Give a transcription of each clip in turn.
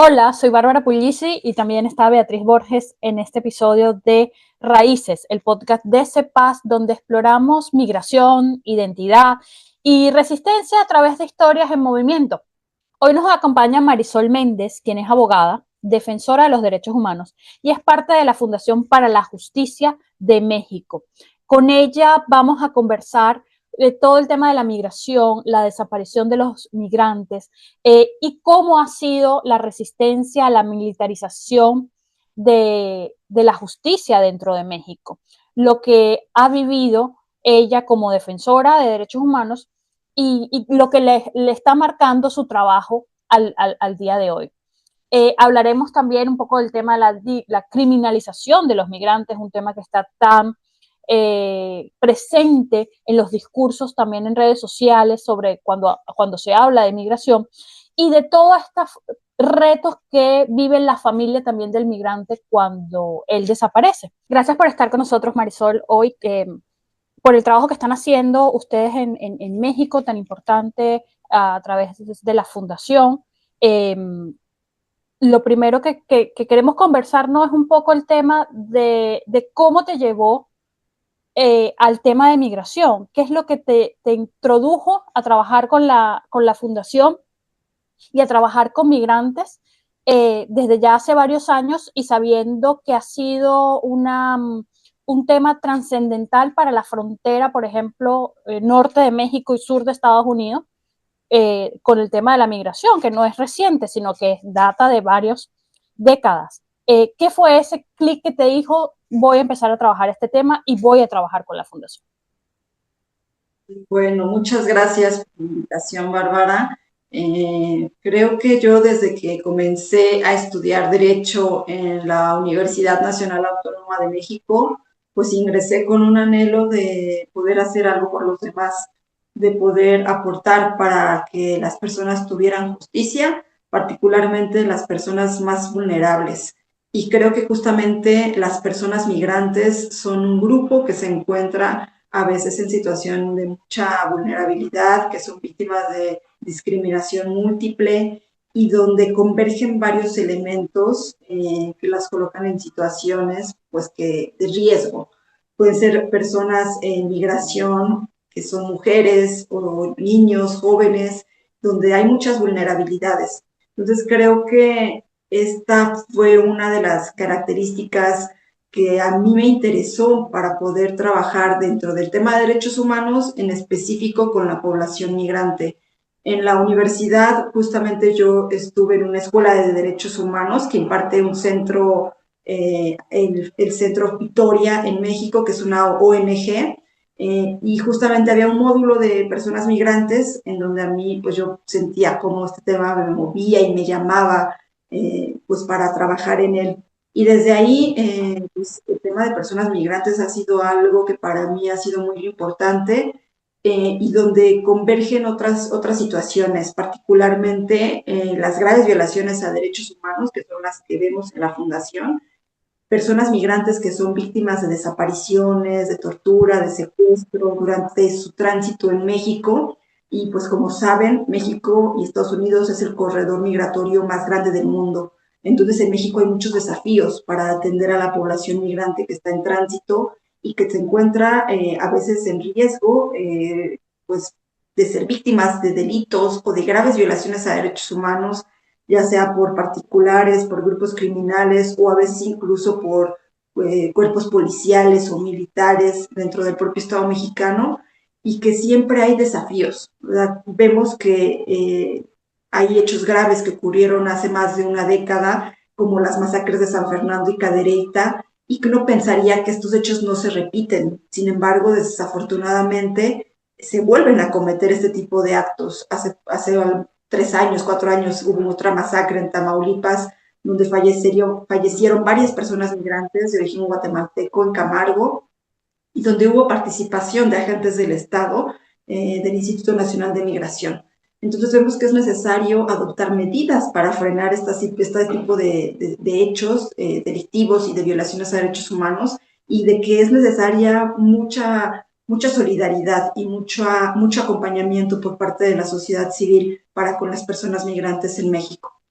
Hola, soy Bárbara Puglisi y también está Beatriz Borges en este episodio de Raíces, el podcast de CEPAS, donde exploramos migración, identidad y resistencia a través de historias en movimiento. Hoy nos acompaña Marisol Méndez, quien es abogada, defensora de los derechos humanos y es parte de la Fundación para la Justicia de México. Con ella vamos a conversar de todo el tema de la migración, la desaparición de los migrantes y cómo ha sido la resistencia a la militarización de la justicia dentro de México, lo que ha vivido ella como defensora de derechos humanos y lo que le está marcando su trabajo al día de hoy. Hablaremos también un poco del tema de la criminalización de los migrantes, un tema que está tan presente en los discursos también en redes sociales sobre cuando se habla de migración y de todos estos retos que vive la familia también del migrante cuando él desaparece. Gracias por estar con nosotros, Marisol, hoy, por el trabajo que están haciendo ustedes en México, tan importante a través de la fundación. Eh, lo primero que queremos conversar no es un poco el tema de cómo te llevó al tema de migración, qué es lo que te introdujo a trabajar con la fundación y a trabajar con migrantes desde ya hace varios años y sabiendo que ha sido un tema trascendental para la frontera, por ejemplo, norte de México y sur de Estados Unidos, con el tema de la migración, que no es reciente, sino que data de varias décadas. ¿Qué fue ese clic que te dijo, voy a empezar a trabajar este tema y voy a trabajar con la fundación? Bueno, muchas gracias por la invitación, Bárbara. Creo que yo desde que comencé a estudiar Derecho en la Universidad Nacional Autónoma de México, pues ingresé con un anhelo de poder hacer algo por los demás, de poder aportar para que las personas tuvieran justicia, particularmente las personas más vulnerables. Y creo que justamente las personas migrantes son un grupo que se encuentra a veces en situación de mucha vulnerabilidad, que son víctimas de discriminación múltiple y donde convergen varios elementos que las colocan en situaciones pues, de riesgo. Pueden ser personas en migración, que son mujeres o niños, jóvenes, donde hay muchas vulnerabilidades. Entonces creo que esta fue una de las características que a mí me interesó para poder trabajar dentro del tema de derechos humanos, en específico con la población migrante. En la universidad, justamente yo estuve en una escuela de derechos humanos que imparte un centro, el Centro Victoria en México, que es una ONG, y justamente había un módulo de personas migrantes en donde a mí, pues yo sentía como este tema me movía y me llamaba, pues para trabajar en él. Y desde ahí, pues, el tema de personas migrantes ha sido algo que para mí ha sido muy importante y donde convergen otras situaciones, particularmente las graves violaciones a derechos humanos, que son las que vemos en la Fundación, personas migrantes que son víctimas de desapariciones, de tortura, de secuestro durante su tránsito en México. Y pues como saben, México y Estados Unidos es el corredor migratorio más grande del mundo. Entonces en México hay muchos desafíos para atender a la población migrante que está en tránsito y que se encuentra a veces en riesgo, pues de ser víctimas de delitos o de graves violaciones a derechos humanos, ya sea por particulares, por grupos criminales o a veces incluso por cuerpos policiales o militares dentro del propio Estado mexicano, y que siempre hay desafíos, ¿verdad? Vemos que hay hechos graves que ocurrieron hace más de una década, como las masacres de San Fernando y Cadereyta, y que uno pensaría que estos hechos no se repiten. Sin embargo, desafortunadamente, se vuelven a cometer este tipo de actos. Hace 3 años, 4 años, hubo otra masacre en Tamaulipas, donde fallecieron varias personas migrantes de origen guatemalteco en Camargo, y donde hubo participación de agentes del Estado, del Instituto Nacional de Migración. Entonces vemos que es necesario adoptar medidas para frenar este tipo de hechos delictivos y de violaciones a derechos humanos, y de que es necesaria mucha solidaridad y mucho acompañamiento por parte de la sociedad civil para con las personas migrantes en México.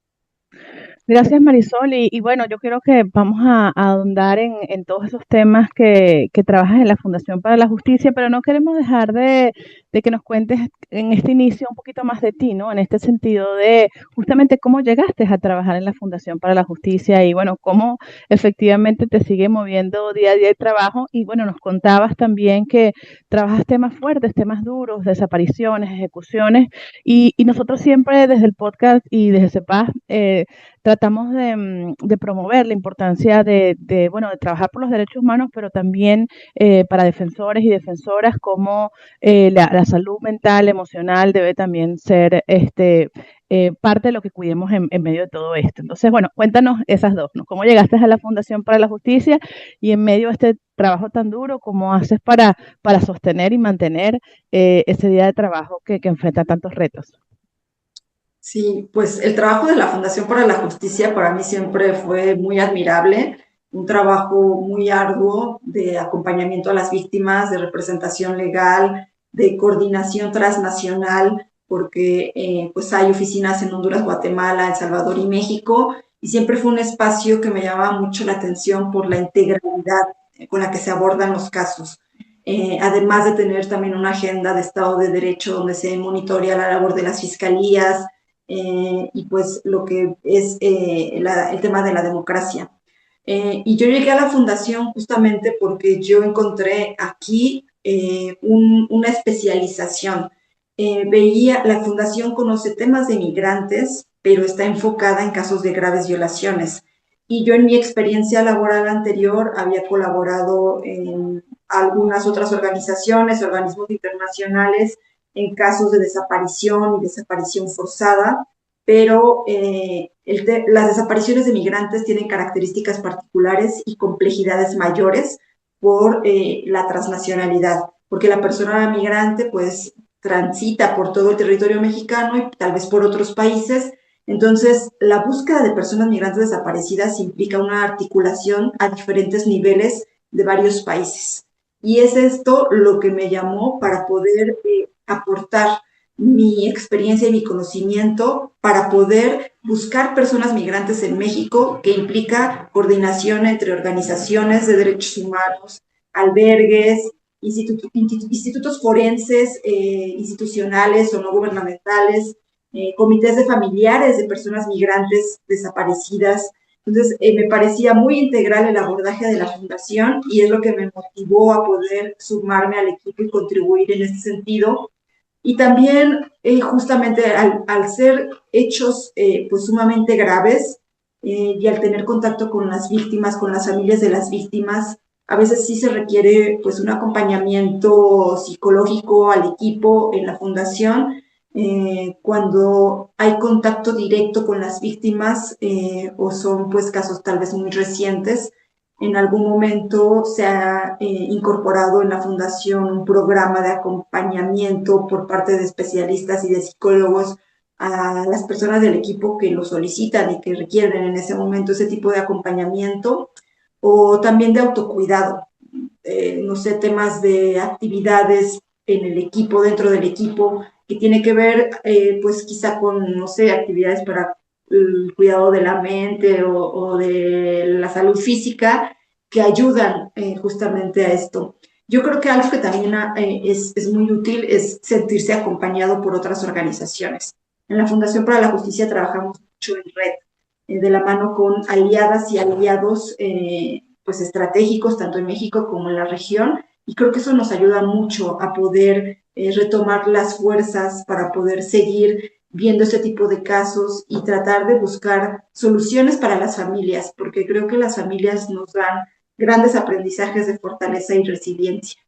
Gracias, Marisol. Y bueno, yo creo que vamos a ahondar en todos esos temas que trabajas en la Fundación para la Justicia, pero no queremos dejar de que nos cuentes en este inicio un poquito más de ti, ¿no? En este sentido de justamente cómo llegaste a trabajar en la Fundación para la Justicia y bueno, cómo efectivamente te sigue moviendo día a día el trabajo. Y bueno, nos contabas también que trabajas temas fuertes, temas duros, desapariciones, ejecuciones, y nosotros siempre desde el podcast y desde CEPAS, tratamos de promover la importancia bueno, de trabajar por los derechos humanos, pero también para defensores y defensoras, como la salud mental, emocional debe también ser parte de lo que cuidemos en medio de todo esto. Entonces, bueno, cuéntanos esas dos, ¿no? ¿Cómo llegaste a la Fundación para la Justicia y en medio de este trabajo tan duro, cómo haces para sostener y mantener ese día de trabajo que enfrenta tantos retos? Sí, pues el trabajo de la Fundación para la Justicia para mí siempre fue muy admirable, un trabajo muy arduo de acompañamiento a las víctimas, de representación legal, de coordinación transnacional, porque pues hay oficinas en Honduras, Guatemala, El Salvador y México, y siempre fue un espacio que me llamaba mucho la atención por la integralidad con la que se abordan los casos. Además de tener también una agenda de Estado de Derecho donde se monitorea la labor de las fiscalías, y pues lo que es el tema de la democracia. Y yo llegué a la fundación justamente porque yo encontré aquí una especialización. Veía, la fundación conoce temas de migrantes, pero está enfocada en casos de graves violaciones. Y yo en mi experiencia laboral anterior había colaborado en algunas otras organizaciones, organismos internacionales, en casos de desaparición y desaparición forzada, pero las desapariciones de migrantes tienen características particulares y complejidades mayores por la transnacionalidad, porque la persona migrante pues transita por todo el territorio mexicano y tal vez por otros países. Entonces, la búsqueda de personas migrantes desaparecidas implica una articulación a diferentes niveles de varios países. Y es esto lo que me llamó para poder aportar mi experiencia y mi conocimiento para poder buscar personas migrantes en México, que implica coordinación entre organizaciones de derechos humanos, albergues, institutos forenses, institucionales o no gubernamentales, comités de familiares de personas migrantes desaparecidas. Entonces, me parecía muy integral el abordaje de la fundación y es lo que me motivó a poder sumarme al equipo y contribuir en este sentido. Y también, justamente al ser hechos pues sumamente graves, y al tener contacto con las víctimas, con las familias de las víctimas, a veces sí se requiere pues un acompañamiento psicológico al equipo en la fundación, cuando hay contacto directo con las víctimas, o son pues casos tal vez muy recientes. En algún momento se ha incorporado en la fundación un programa de acompañamiento por parte de especialistas y de psicólogos a las personas del equipo que lo solicitan y que requieren en ese momento ese tipo de acompañamiento, o también de autocuidado. No sé, temas de actividades en el equipo, dentro del equipo, que tiene que ver pues quizá con, no sé, actividades para el cuidado de la mente o de la salud física, que ayudan justamente a esto. Yo creo que algo que también es muy útil es sentirse acompañado por otras organizaciones. En la Fundación para la Justicia trabajamos mucho en red, de la mano con aliadas y aliados pues estratégicos, tanto en México como en la región, y creo que eso nos ayuda mucho a poder retomar las fuerzas para poder seguir viendo este tipo de casos y tratar de buscar soluciones para las familias, porque creo que las familias nos dan grandes aprendizajes de fortaleza y resiliencia.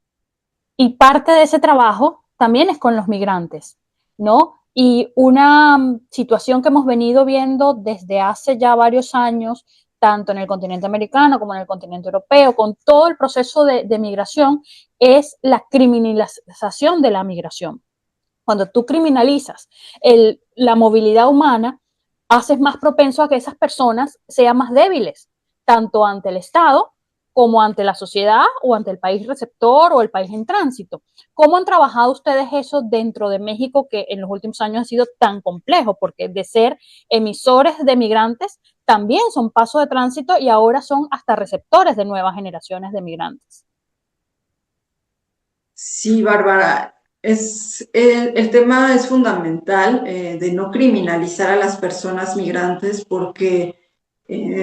Y parte de ese trabajo también es con los migrantes, ¿no? Y una situación que hemos venido viendo desde hace ya varios años, tanto en el continente americano como en el continente europeo, con todo el proceso de migración, es la criminalización de la migración. Cuando tú criminalizas la movilidad humana, haces más propenso a que esas personas sean más débiles, tanto ante el Estado como ante la sociedad o ante el país receptor o el país en tránsito. ¿Cómo han trabajado ustedes eso dentro de México, que en los últimos años ha sido tan complejo? Porque de ser emisores de migrantes también son paso de tránsito y ahora son hasta receptores de nuevas generaciones de migrantes. Sí, Bárbara, el tema es fundamental de no criminalizar a las personas migrantes porque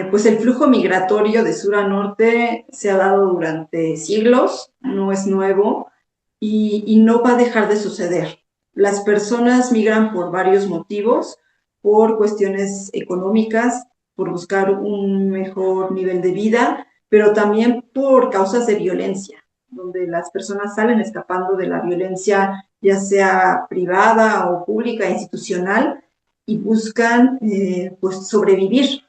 pues el flujo migratorio de sur a norte se ha dado durante siglos, no es nuevo y no va a dejar de suceder. Las personas migran por varios motivos, por cuestiones económicas, por buscar un mejor nivel de vida, pero también por causas de violencia, donde las personas salen escapando de la violencia, ya sea privada o pública, institucional, y buscan pues sobrevivir.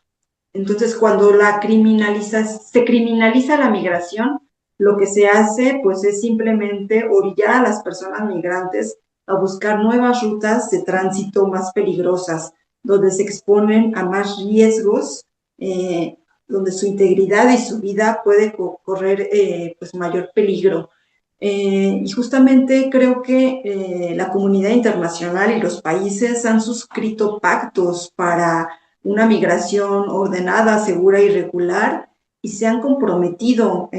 Entonces, cuando se criminaliza la migración, lo que se hace pues es simplemente orillar a las personas migrantes a buscar nuevas rutas de tránsito más peligrosas, donde se exponen a más riesgos, donde su integridad y su vida puede correr pues mayor peligro. Y justamente creo que la comunidad internacional y los países han suscrito pactos para una migración ordenada, segura y regular, y se han comprometido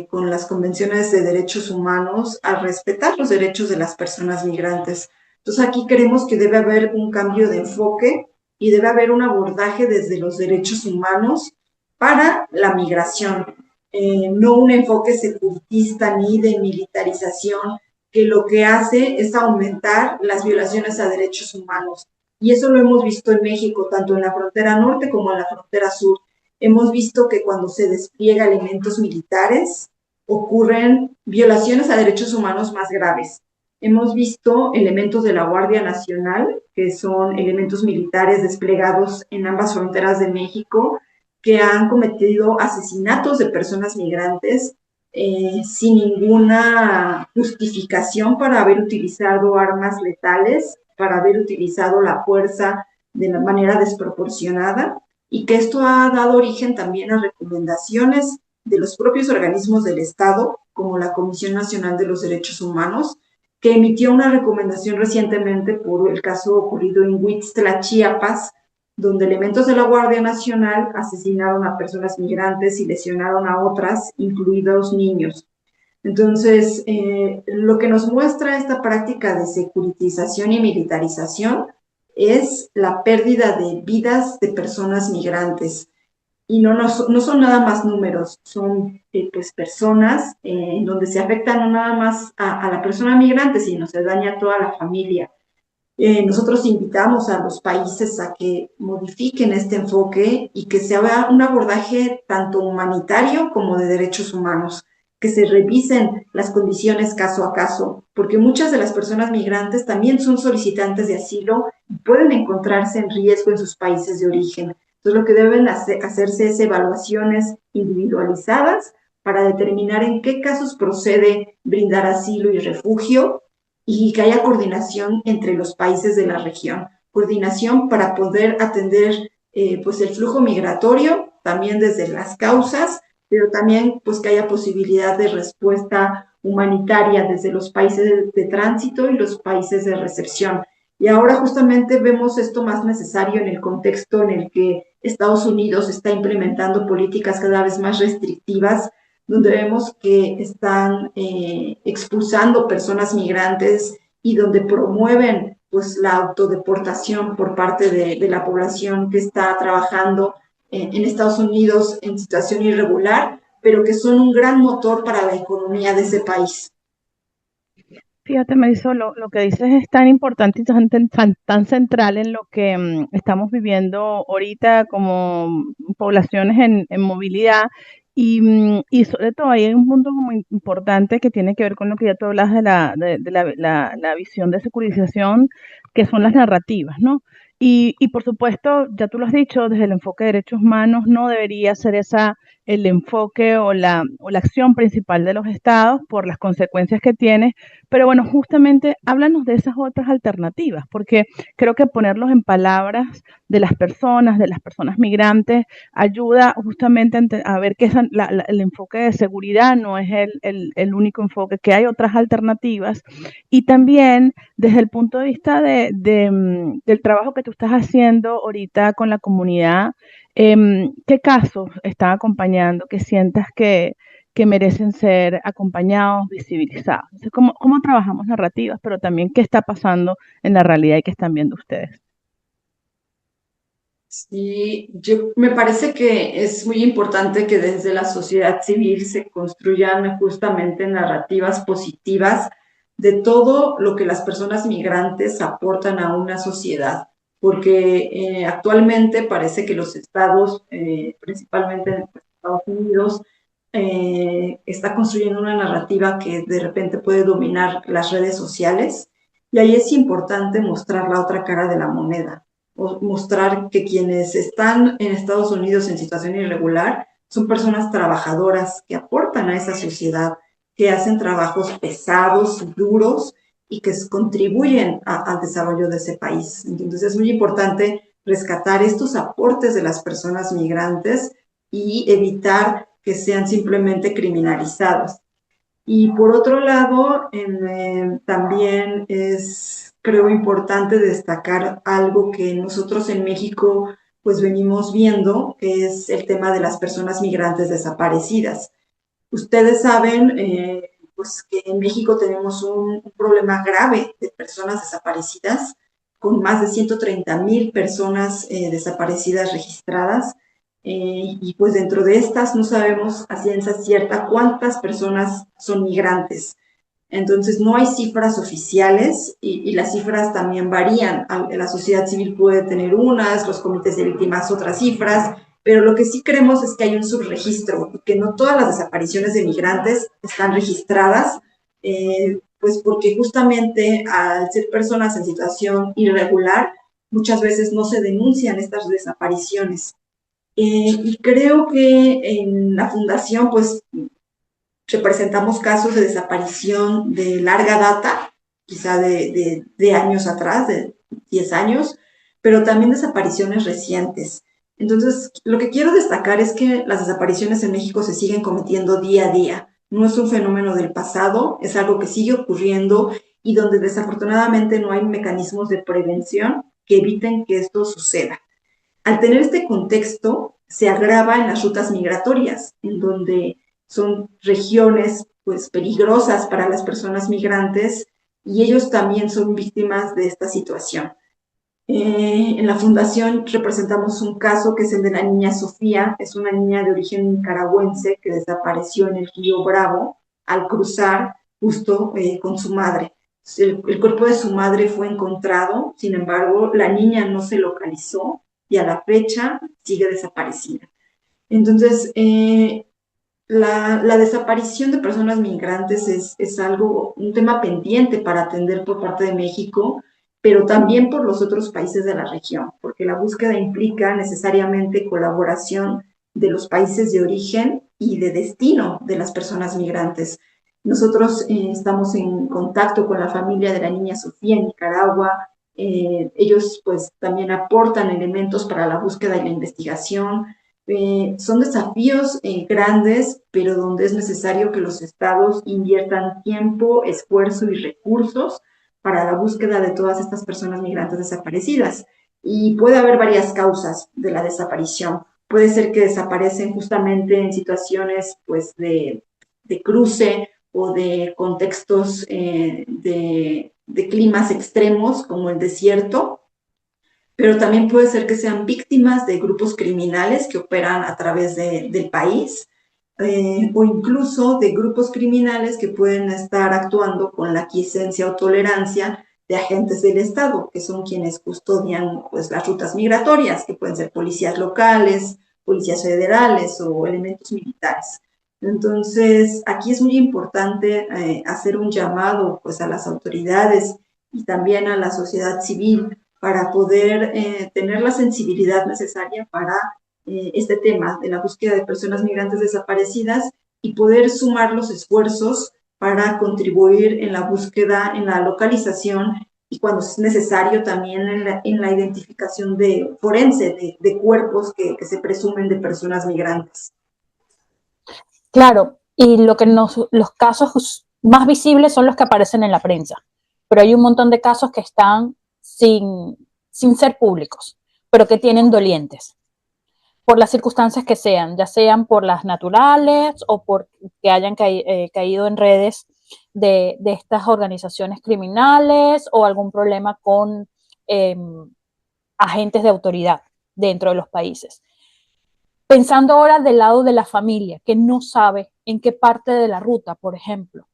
con las convenciones de derechos humanos a respetar los derechos de las personas migrantes. Entonces aquí creemos que debe haber un cambio de enfoque y debe haber un abordaje desde los derechos humanos para la migración, no un enfoque separatista ni de militarización que lo que hace es aumentar las violaciones a derechos humanos. Y eso lo hemos visto en México, tanto en la frontera norte como en la frontera sur. Hemos visto que cuando se despliega elementos militares, ocurren violaciones a derechos humanos más graves. Hemos visto elementos de la Guardia Nacional, que son elementos militares desplegados en ambas fronteras de México, que han cometido asesinatos de personas migrantes sin ninguna justificación para haber utilizado armas letales, para haber utilizado la fuerza de la manera desproporcionada, y que esto ha dado origen también a recomendaciones de los propios organismos del Estado, como la Comisión Nacional de los Derechos Humanos, que emitió una recomendación recientemente por el caso ocurrido en Huixtla, Chiapas, donde elementos de la Guardia Nacional asesinaron a personas migrantes y lesionaron a otras, incluidos niños. Entonces, lo que nos muestra esta práctica de securitización y militarización es la pérdida de vidas de personas migrantes. Y no son nada más números, son pues personas en donde se afecta no nada más a la persona migrante, sino se daña a toda la familia. Nosotros invitamos a los países a que modifiquen este enfoque y que se haga un abordaje tanto humanitario como de derechos humanos, que se revisen las condiciones caso a caso, porque muchas de las personas migrantes también son solicitantes de asilo y pueden encontrarse en riesgo en sus países de origen. Entonces, lo que deben hacerse es evaluaciones individualizadas para determinar en qué casos procede brindar asilo y refugio, y que haya coordinación entre los países de la región, coordinación para poder atender pues el flujo migratorio, también desde las causas, pero también pues que haya posibilidad de respuesta humanitaria desde los países de tránsito y los países de recepción. Y ahora justamente vemos esto más necesario en el contexto en el que Estados Unidos está implementando políticas cada vez más restrictivas, donde vemos que están expulsando personas migrantes y donde promueven pues la autodeportación por parte de la población que está trabajando en Estados Unidos en situación irregular, pero que son un gran motor para la economía de ese país. Fíjate, Marisol, lo que dices es tan importante y tan central en lo que estamos viviendo ahorita como poblaciones en movilidad y sobre todo hay un punto muy importante que tiene que ver con lo que ya tú hablas de la visión de securitización, que son las narrativas, ¿no? Y por supuesto, ya tú lo has dicho, desde el enfoque de derechos humanos no debería ser el enfoque o la acción principal de los estados por las consecuencias que tiene, pero bueno, justamente háblanos de esas otras alternativas, porque creo que ponerlos en palabras de las personas migrantes, ayuda justamente a ver que el enfoque de seguridad no es el único enfoque, que hay otras alternativas. Y también desde el punto de vista del trabajo que tú estás haciendo ahorita con la comunidad, ¿Qué casos están acompañando que sientas que merecen ser acompañados, visibilizados? Entonces, ¿cómo trabajamos narrativas, pero también qué está pasando en la realidad y qué están viendo ustedes? Sí, yo me parece que es muy importante que desde la sociedad civil se construyan justamente narrativas positivas de todo lo que las personas migrantes aportan a una sociedad, porque actualmente parece que los estados, principalmente en Estados Unidos, está construyendo una narrativa que de repente puede dominar las redes sociales y ahí es importante mostrar la otra cara de la moneda, mostrar que quienes están en Estados Unidos en situación irregular son personas trabajadoras que aportan a esa sociedad, que hacen trabajos pesados, duros y que contribuyen al desarrollo de ese país. Entonces es muy importante rescatar estos aportes de las personas migrantes y evitar que sean simplemente criminalizados. Y por otro lado, también es, creo, importante destacar algo que nosotros en México pues venimos viendo, que es el tema de las personas migrantes desaparecidas. Ustedes saben pues que en México tenemos un problema grave de personas desaparecidas, con más de 130,000 personas desaparecidas registradas. Y pues dentro de estas no sabemos a ciencia cierta cuántas personas son migrantes. Entonces no hay cifras oficiales y las cifras también varían. La sociedad civil puede tener unas, los comités de víctimas otras cifras, pero lo que sí creemos es que hay un subregistro y que no todas las desapariciones de migrantes están registradas, pues porque justamente al ser personas en situación irregular, muchas veces no se denuncian estas desapariciones. Y creo que en la fundación, pues representamos casos de desaparición de larga data, quizá de años atrás, de 10 años, pero también desapariciones recientes. Entonces, lo que quiero destacar es que las desapariciones en México se siguen cometiendo día a día. No es un fenómeno del pasado, es algo que sigue ocurriendo y donde desafortunadamente no hay mecanismos de prevención que eviten que esto suceda. Al tener este contexto, se agrava en las rutas migratorias, en donde son regiones pues peligrosas para las personas migrantes y ellos también son víctimas de esta situación. En la fundación representamos un caso que es el de la niña Sofía, es una niña de origen nicaragüense que desapareció en el río Bravo al cruzar justo con su madre. El cuerpo de su madre fue encontrado, sin embargo, la niña no se localizó y a la fecha sigue desaparecida. Entonces, la desaparición de personas migrantes es algo, un tema pendiente para atender por parte de México, pero también por los otros países de la región, porque la búsqueda implica necesariamente colaboración de los países de origen y de destino de las personas migrantes. Nosotros estamos en contacto con la familia de la niña Sofía en Nicaragua. Ellos pues también aportan elementos para la búsqueda y la investigación. Son desafíos grandes, pero donde es necesario que los estados inviertan tiempo, esfuerzo y recursos para la búsqueda de todas estas personas migrantes desaparecidas. Y puede haber varias causas de la desaparición. Puede ser que desaparecen justamente en situaciones pues, de cruce o de contextos de climas extremos como el desierto, pero también puede ser que sean víctimas de grupos criminales que operan a través del país, o incluso de grupos criminales que pueden estar actuando con la aquiescencia o tolerancia de agentes del Estado, que son quienes custodian pues, las rutas migratorias, que pueden ser policías locales, policías federales o elementos militares. Entonces, aquí es muy importante hacer un llamado pues, a las autoridades y también a la sociedad civil para poder tener la sensibilidad necesaria para este tema de la búsqueda de personas migrantes desaparecidas y poder sumar los esfuerzos para contribuir en la búsqueda, en la localización y cuando es necesario también en la identificación de forense de cuerpos que se presumen de personas migrantes. Claro, y los casos más visibles son los que aparecen en la prensa, pero hay un montón de casos que están sin ser públicos, pero que tienen dolientes. por las circunstancias que sean, ya sean por las naturales o por que hayan caído en redes de estas organizaciones criminales o algún problema con agentes de autoridad dentro de los países. Pensando ahora del lado de la familia, que no sabe en qué parte de la ruta, por ejemplo,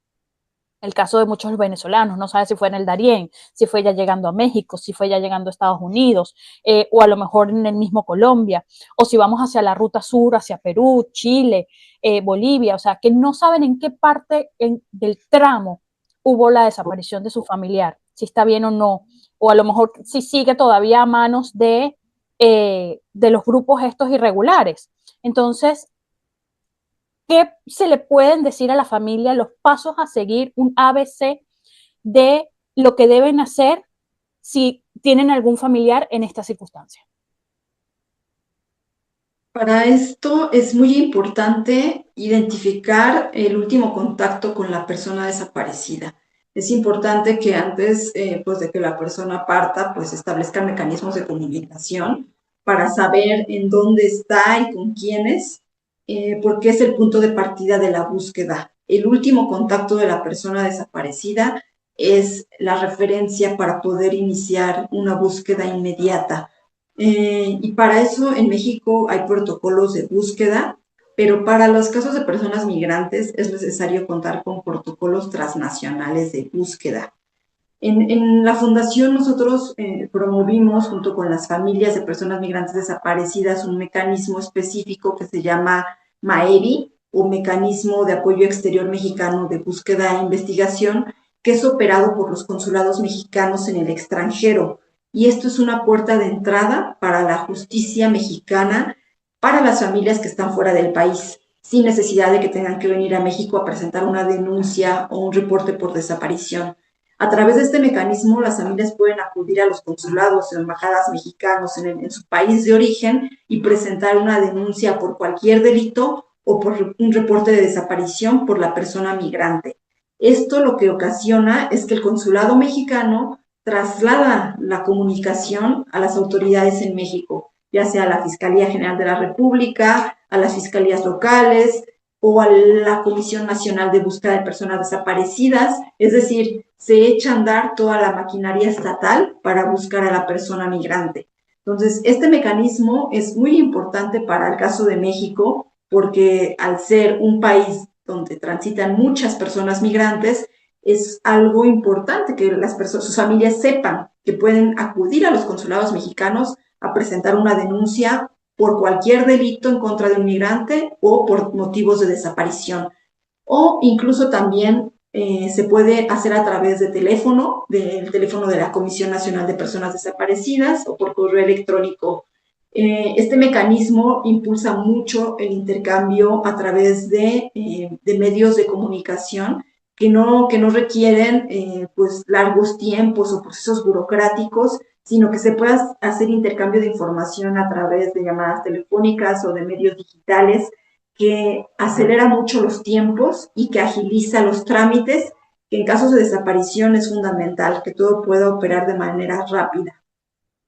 el caso de muchos venezolanos, no sabe si fue en el Darién, si fue ya llegando a México, si fue ya llegando a Estados Unidos, o a lo mejor en el mismo Colombia, o si vamos hacia la ruta sur, hacia Perú, Chile, Bolivia, o sea, que no saben en qué parte del tramo hubo la desaparición de su familiar, si está bien o no, o a lo mejor si sigue todavía a manos de los grupos estos irregulares. Entonces, ¿qué se le pueden decir a la familia, los pasos a seguir, un ABC de lo que deben hacer si tienen algún familiar en esta circunstancia? Para esto es muy importante identificar el último contacto con la persona desaparecida. Es importante que antes pues de que la persona parta, pues establezcan mecanismos de comunicación para saber en dónde está y con quiénes, porque es el punto de partida de la búsqueda. El último contacto de la persona desaparecida es la referencia para poder iniciar una búsqueda inmediata. Y para eso en México hay protocolos de búsqueda, pero para los casos de personas migrantes es necesario contar con protocolos transnacionales de búsqueda. En la fundación nosotros promovimos junto con las familias de personas migrantes desaparecidas un mecanismo específico que se llama MAEBI, o Mecanismo de Apoyo Exterior Mexicano de Búsqueda e Investigación, que es operado por los consulados mexicanos en el extranjero. Y esto es una puerta de entrada para la justicia mexicana para las familias que están fuera del país, sin necesidad de que tengan que venir a México a presentar una denuncia o un reporte por desaparición. A través de este mecanismo, las familias pueden acudir a los consulados o embajadas mexicanos en su país de origen y presentar una denuncia por cualquier delito o por un reporte de desaparición por la persona migrante. Esto lo que ocasiona es que el consulado mexicano traslada la comunicación a las autoridades en México, ya sea a la Fiscalía General de la República, a las fiscalías locales o a la Comisión Nacional de Búsqueda de Personas Desaparecidas, es decir, se echa a andar toda la maquinaria estatal para buscar a la persona migrante. Entonces, este mecanismo es muy importante para el caso de México porque al ser un país donde transitan muchas personas migrantes, es algo importante que las personas, sus familias sepan que pueden acudir a los consulados mexicanos a presentar una denuncia por cualquier delito en contra de un migrante o por motivos de desaparición. O incluso también se puede hacer a través de teléfono, del teléfono de la Comisión Nacional de Personas Desaparecidas o por correo electrónico. Este mecanismo impulsa mucho el intercambio a través de medios de comunicación que no requieren pues largos tiempos o procesos burocráticos, sino que se pueda hacer intercambio de información a través de llamadas telefónicas o de medios digitales, que acelera mucho los tiempos y que agiliza los trámites, que en casos de desaparición es fundamental que todo pueda operar de manera rápida.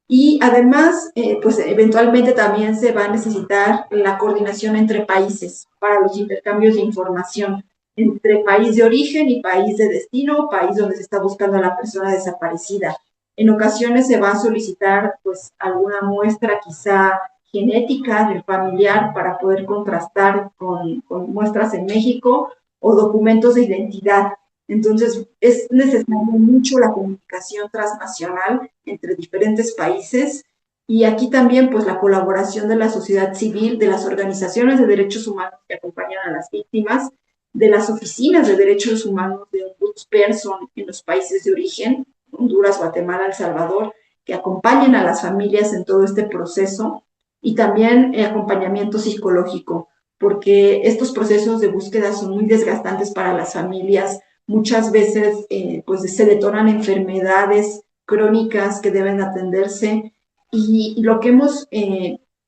Y además, pues eventualmente también se va a necesitar la coordinación entre países para los intercambios de información entre país de origen y país de destino, país donde se está buscando a la persona desaparecida. En ocasiones se va a solicitar pues alguna muestra quizá genética del familiar para poder contrastar con muestras en México o documentos de identidad. Entonces, es necesario mucho la comunicación transnacional entre diferentes países y aquí también pues la colaboración de la sociedad civil, de las organizaciones de derechos humanos que acompañan a las víctimas, de las oficinas de derechos humanos de ombudsperson en los países de origen, Honduras, Guatemala, El Salvador, que acompañen a las familias en todo este proceso y también acompañamiento psicológico, porque estos procesos de búsqueda son muy desgastantes para las familias. Muchas veces pues se detonan enfermedades crónicas que deben atenderse y lo que hemos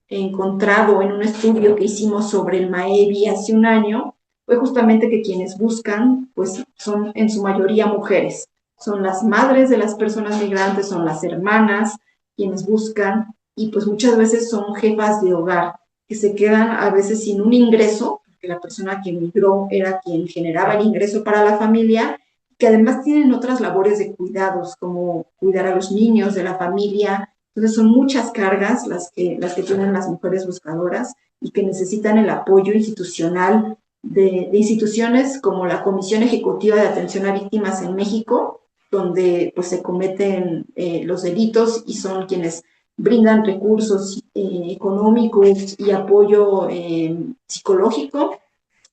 encontrado en un estudio que hicimos sobre el MAEBI hace un año fue justamente que quienes buscan pues son en su mayoría mujeres, son las madres de las personas migrantes, son las hermanas quienes buscan y pues muchas veces son jefas de hogar que se quedan a veces sin un ingreso, porque la persona que emigró era quien generaba el ingreso para la familia, que además tienen otras labores de cuidados, como cuidar a los niños de la familia. Entonces son muchas cargas las que tienen las mujeres buscadoras y que necesitan el apoyo institucional de instituciones como la Comisión Ejecutiva de Atención a Víctimas en México, donde pues se cometen los delitos y son quienes brindan recursos económicos y apoyo psicológico,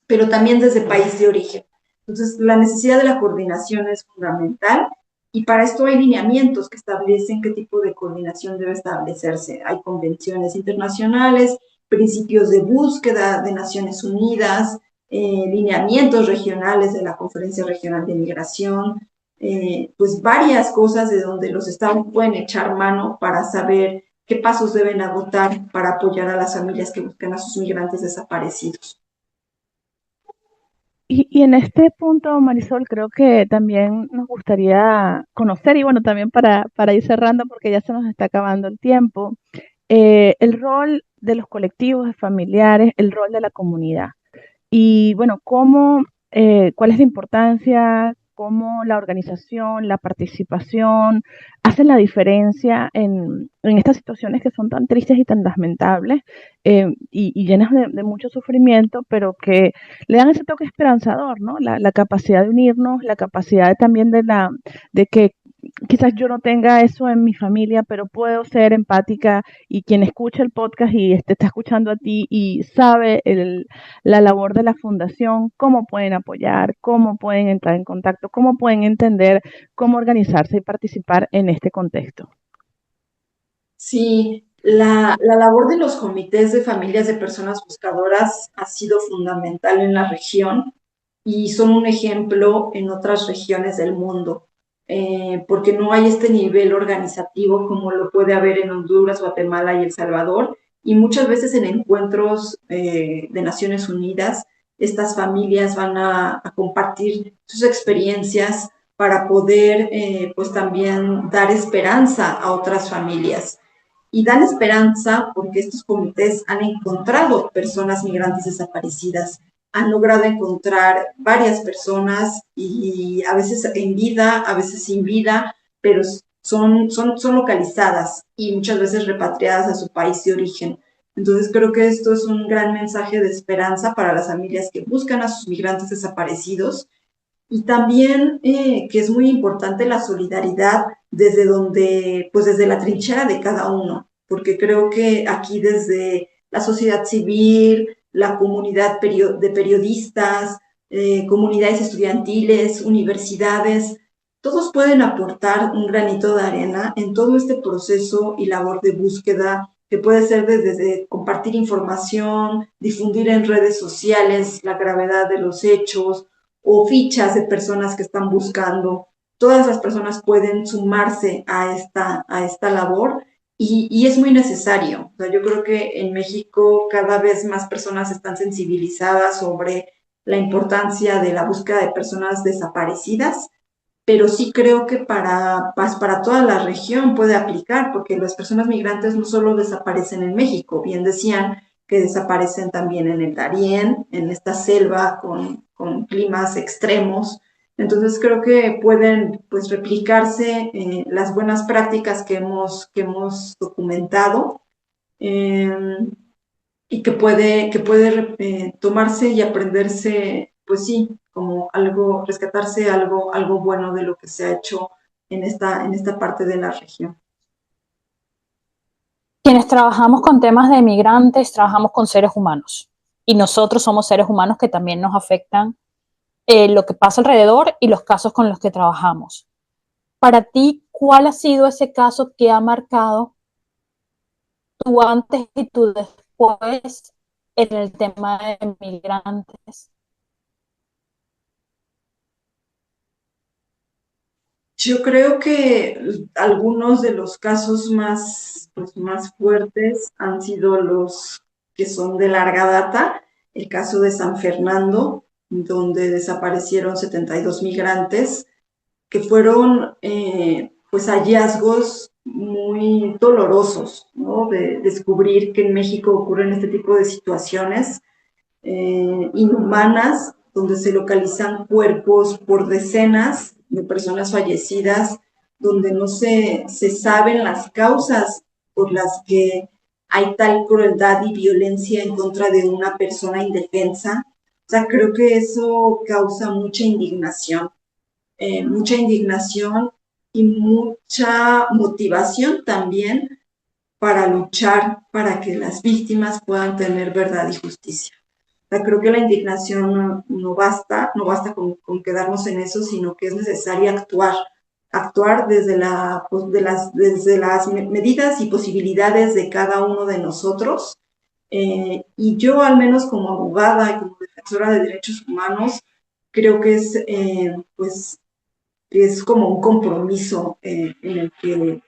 pero también desde país de origen. Entonces, la necesidad de la coordinación es fundamental y para esto hay lineamientos que establecen qué tipo de coordinación debe establecerse. Hay convenciones internacionales, principios de búsqueda de Naciones Unidas, lineamientos regionales de la Conferencia Regional de Migración, pues varias cosas de donde los estados pueden echar mano para saber qué pasos deben adoptar para apoyar a las familias que buscan a sus migrantes desaparecidos. Y en este punto, Marisol, creo que también nos gustaría conocer, y bueno, también para ir cerrando, porque ya se nos está acabando el tiempo, el rol de los colectivos, de familiares, el rol de la comunidad. Y bueno, cuál es la importancia, cómo la organización, la participación hacen la diferencia en estas situaciones que son tan tristes y tan lamentables y llenas de mucho sufrimiento, pero que le dan ese toque esperanzador, ¿no? La capacidad de unirnos, la capacidad también de que quizás yo no tenga eso en mi familia, pero puedo ser empática y quien escucha el podcast y está escuchando a ti y sabe la labor de la fundación, cómo pueden apoyar, cómo pueden entrar en contacto, cómo pueden entender cómo organizarse y participar en este contexto. Sí, la labor de los comités de familias de personas buscadoras ha sido fundamental en la región y son un ejemplo en otras regiones del mundo, porque no hay este nivel organizativo como lo puede haber en Honduras, Guatemala y El Salvador, y muchas veces en encuentros de Naciones Unidas, estas familias van a compartir sus experiencias para poder pues también dar esperanza a otras familias y dan esperanza porque estos comités han encontrado personas migrantes desaparecidas, han logrado encontrar varias personas y a veces en vida, a veces sin vida, pero son localizadas y muchas veces repatriadas a su país de origen. Entonces creo que esto es un gran mensaje de esperanza para las familias que buscan a sus migrantes desaparecidos y también que es muy importante la solidaridad desde donde, pues desde la trinchera de cada uno, porque creo que aquí desde la sociedad civil, la comunidad de periodistas, comunidades estudiantiles, universidades, todos pueden aportar un granito de arena en todo este proceso y labor de búsqueda que puede ser desde compartir información, difundir en redes sociales la gravedad de los hechos, o fichas de personas que están buscando. Todas las personas pueden sumarse a esta labor y es muy necesario. O sea, yo creo que en México cada vez más personas están sensibilizadas sobre la importancia de la búsqueda de personas desaparecidas, pero sí creo que para toda la región puede aplicar, porque las personas migrantes no solo desaparecen en México, bien decían que desaparecen también en el Darién, en esta selva con climas extremos. Entonces creo que pueden pues replicarse las buenas prácticas que hemos documentado eh, y que puede tomarse y aprenderse, pues sí, como algo, rescatarse algo bueno de lo que se ha hecho en esta parte de la región. Quienes trabajamos con temas de migrantes, trabajamos con seres humanos. Y nosotros somos seres humanos que también nos afectan lo que pasa alrededor y los casos con los que trabajamos. Para ti, ¿cuál ha sido ese caso que ha marcado tu antes y tu después en el tema de migrantes? Yo creo que algunos de los casos más, pues, más fuertes han sido los que son de larga data. El caso de San Fernando, donde desaparecieron 72 migrantes, que fueron pues hallazgos muy dolorosos, ¿no? De descubrir que en México ocurren este tipo de situaciones inhumanas, donde se localizan cuerpos por decenas de personas fallecidas, donde no se saben las causas por las que hay tal crueldad y violencia en contra de una persona indefensa. O sea, creo que eso causa mucha indignación y mucha motivación también para luchar para que las víctimas puedan tener verdad y justicia. O sea, creo que la indignación no basta con quedarnos en eso, sino que es necesario actuar desde las medidas y posibilidades de cada uno de nosotros. Y yo, al menos como abogada y como defensora de derechos humanos, creo que pues, es como un compromiso en el que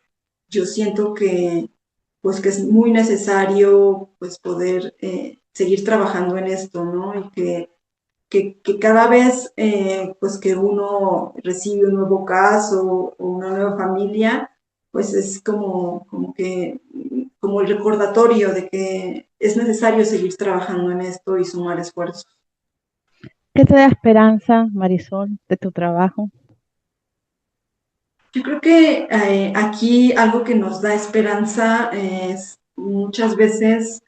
yo siento pues, que es muy necesario pues, poder seguir trabajando en esto, ¿no? Y que cada vez pues, que uno recibe un nuevo caso o una nueva familia, pues es como el recordatorio de que es necesario seguir trabajando en esto y sumar esfuerzos. ¿Qué te da esperanza, Marisol, de tu trabajo? Yo creo que aquí algo que nos da esperanza es muchas veces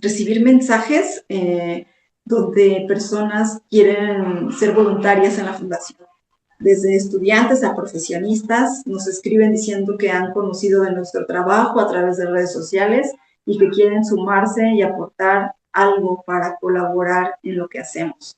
recibir mensajes donde personas quieren ser voluntarias en la fundación. Desde estudiantes a profesionistas nos escriben diciendo que han conocido de nuestro trabajo a través de redes sociales y que quieren sumarse y aportar algo para colaborar en lo que hacemos.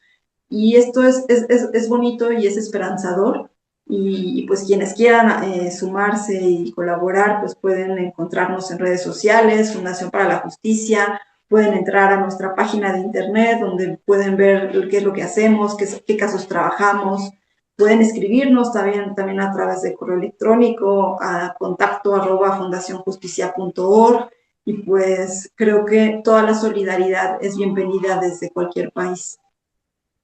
Y esto es bonito y es esperanzador. Y pues quienes quieran sumarse y colaborar, pues pueden encontrarnos en redes sociales, Fundación para la Justicia, pueden entrar a nuestra página de internet donde pueden ver qué es lo que hacemos, qué casos trabajamos. Pueden escribirnos también a través de correo electrónico a contacto@fundacionjusticia.org y pues creo que toda la solidaridad es bienvenida desde cualquier país.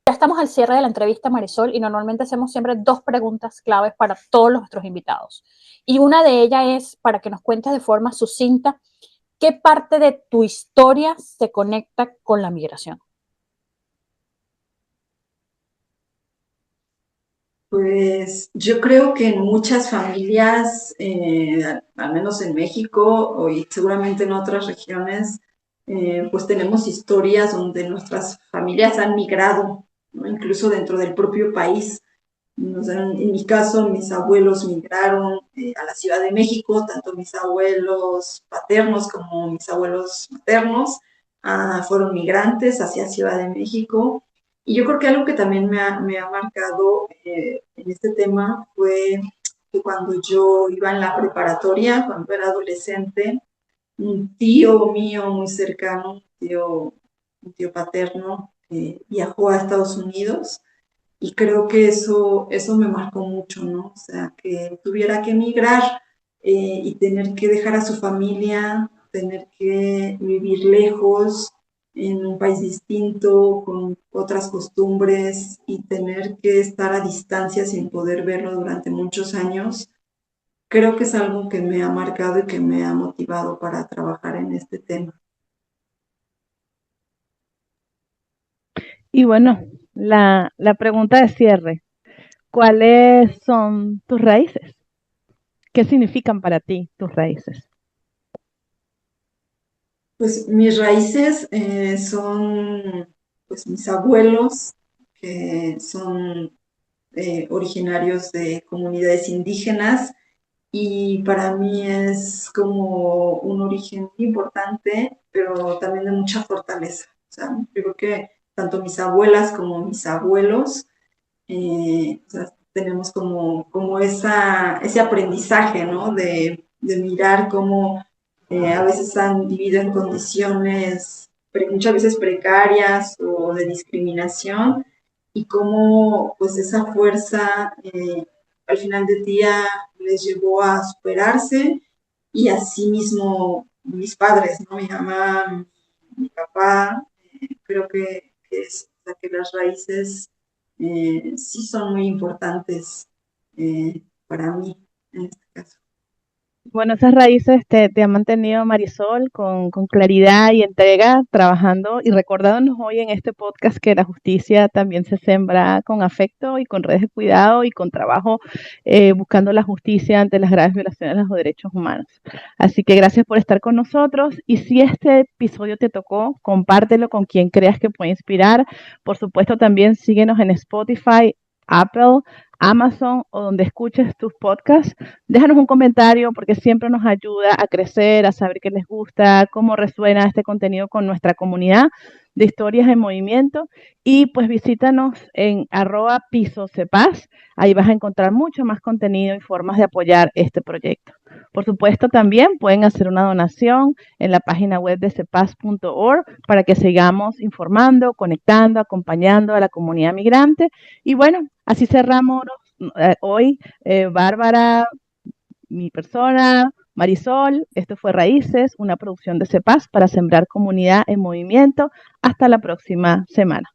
Ya estamos al cierre de la entrevista, Marisol, y normalmente hacemos siempre dos preguntas claves para todos nuestros invitados. Y una de ellas es para que nos cuentes de forma sucinta qué parte de tu historia se conecta con la migración. Pues yo creo que en muchas familias, al menos en México y seguramente en otras regiones, pues tenemos historias donde nuestras familias han migrado, ¿no? Incluso dentro del propio país. O sea, en mi caso, mis abuelos migraron a la Ciudad de México, tanto mis abuelos paternos como mis abuelos maternos fueron migrantes hacia Ciudad de México. Y yo creo que algo que también me ha marcado en este tema fue que cuando yo iba en la preparatoria, cuando era adolescente, un tío mío muy cercano, un tío paterno, viajó a Estados Unidos y creo que eso me marcó mucho, ¿no? O sea, que tuviera que emigrar y tener que dejar a su familia, tener que vivir lejos, en un país distinto, con otras costumbres y tener que estar a distancia sin poder verlo durante muchos años, creo que es algo que me ha marcado y que me ha motivado para trabajar en este tema. Y bueno, la pregunta de cierre, ¿cuáles son tus raíces? ¿Qué significan para ti tus raíces? Pues mis raíces son pues mis abuelos, que son originarios de comunidades indígenas y para mí es como un origen importante, pero también de mucha fortaleza. O sea, yo creo que tanto mis abuelas como mis abuelos o sea, tenemos como ese aprendizaje, ¿no? De mirar cómo a veces han vivido en condiciones muchas veces precarias o de discriminación y cómo pues esa fuerza al final del día les llevó a superarse y así mismo mis padres, ¿no? Mi mamá, mi papá, creo o sea, que las raíces sí son muy importantes para mí en este caso. Bueno, esas raíces te han mantenido, Marisol, con claridad y entrega, trabajando y recordándonos hoy en este podcast que la justicia también se sembra con afecto y con redes de cuidado y con trabajo buscando la justicia ante las graves violaciones de los derechos humanos. Así que gracias por estar con nosotros y si este episodio te tocó, compártelo con quien creas que puede inspirar. Por supuesto, también síguenos en Spotify, Apple, Amazon o donde escuches tus podcasts. Déjanos un comentario porque siempre nos ayuda a crecer, a saber qué les gusta, cómo resuena este contenido con nuestra comunidad de historias en movimiento. Y pues visítanos en @pisocepaz. Ahí vas a encontrar mucho más contenido y formas de apoyar este proyecto. Por supuesto, también pueden hacer una donación en la página web de cepaz.org para que sigamos informando, conectando, acompañando a la comunidad migrante. Y bueno, así cerramos hoy. Bárbara, mi persona, Marisol, esto fue Raíces, una producción de CEPAZ para sembrar comunidad en movimiento. Hasta la próxima semana.